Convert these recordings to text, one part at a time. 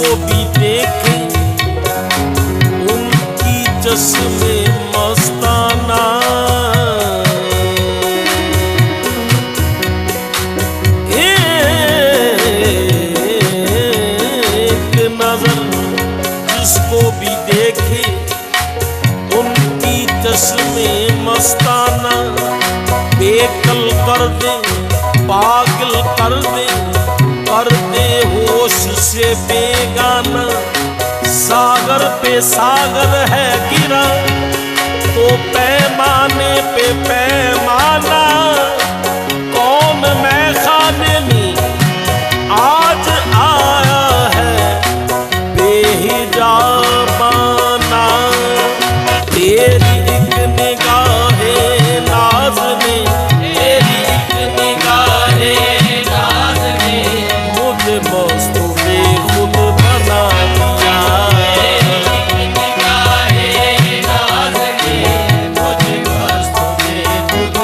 जिसको भी देखे उनकी चश्मे मस्ताना। एक नजर जिसको भी देखे उनकी चश्मे मस्ताना। बेकल कर दे, पागल कर दे होश से बेगाना। सागर पे सागर है गिरा तो पैमाने पे पैमाना। कौन मैं खाने में आज आया है बेहिजाबाना। तेरी एक निगाहे नाज ने, तेरी एक निगाहे नाज ने मुझे मस्त बेखुद बना दिया। तेरी एक निगाहे नाज ने मुझे मस्त बेखुद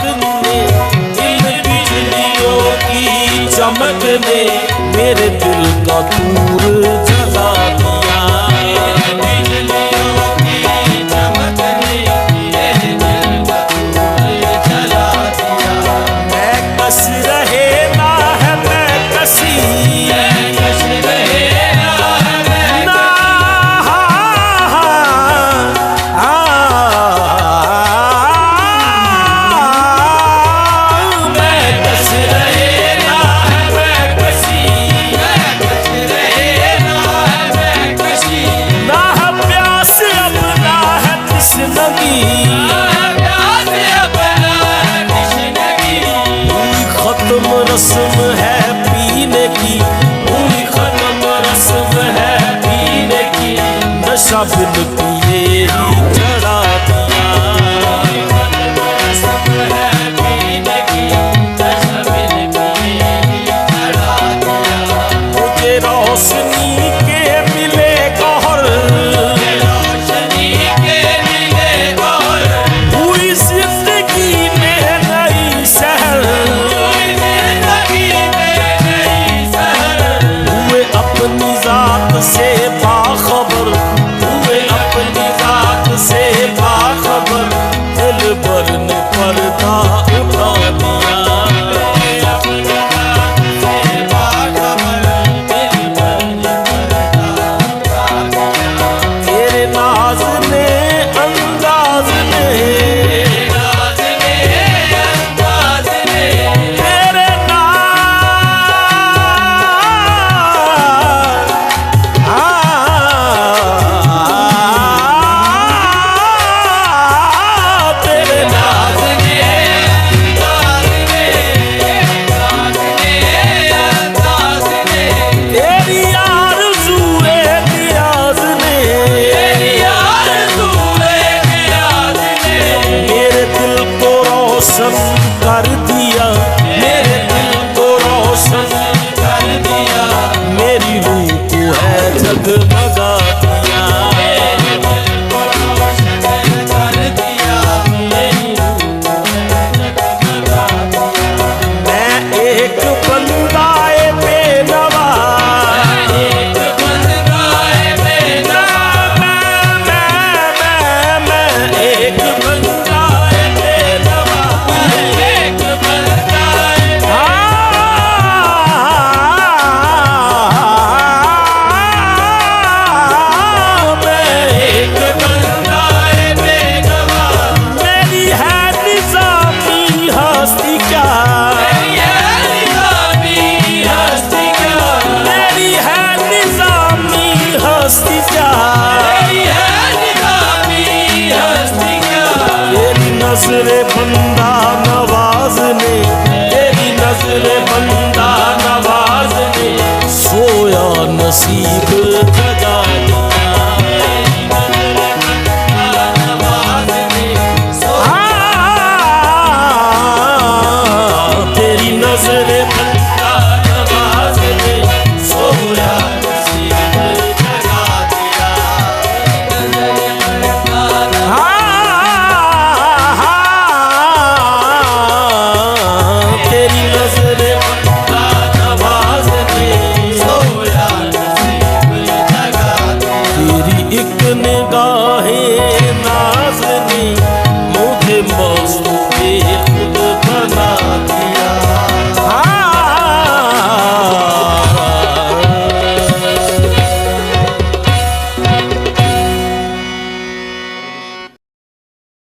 दमक ने, इन बिजलियों की चमक ने मेरे दिल का नूर जला दिया। बिजलियों की चमक ने मेरे दिल का नूर जला दिया। मैं कस रहे ना है मैं कसी, कस रहे ना है मैं ना, मैं कस रहे ना है मैं कसी, मैं कस रहे ना है मैं कसी। ना है प्यास अब ना है तृष्णगी, प्यास अब ना है तृष्णगी। हुई खत्म रस्म है पीने की, हुई खत्म रस्म है पीने की। नशा बिन पिए ही चढ़ा दिया। हुई खत्म रस्म है पीने की, नशा बिन पिए ही चढ़ा दिया। मुझे रोशनी के मिले गौहर, रोशनी के मिले गौहर। हुई जिंदगी में नई शहर, हुई जिंदगी में नई शहर। हुए अपनी जात से बाखबर, हुए अपनी जात से बाखबर। दिल भर ने पर्दा उठा दिया। हुए अपनी जात से बाखबर, दिल भर ने पर्दा उठा दिया। तेरे नाज ने अंदाज ने, तेरे नाज ने अंदाज ने, तेरे तेरे नाज ने अंदाज ने, अंदाज ने अंदाज ने। तेरी आरज़ूए नियाज़ ने, तेरी आरज़ूए नियाज़ ने मेरे दिल को रोशन कर दिया, मेरे दिल को रोशन कर दिया। मेरी रूह को है जगमगा दिया, मेरे दिल को रोशन कर दिया। मेरी रूह को है जगमगा दिया। मैं एक बंदाए बेनवा, एक बंदाए बेनवा। मैं एक बंदाए बेनवा, एक बंदाए मैं एक बंदाए बेनवा। मेरी है निज़ामी हस्ती क्या, मेरी है निज़ामी हस्ती क्या, मेरी है निज़ामी हस्ती क्या, मेरी है निज़ामी हस्ती क्या। तेरी नज़रे बंदा नवाज ने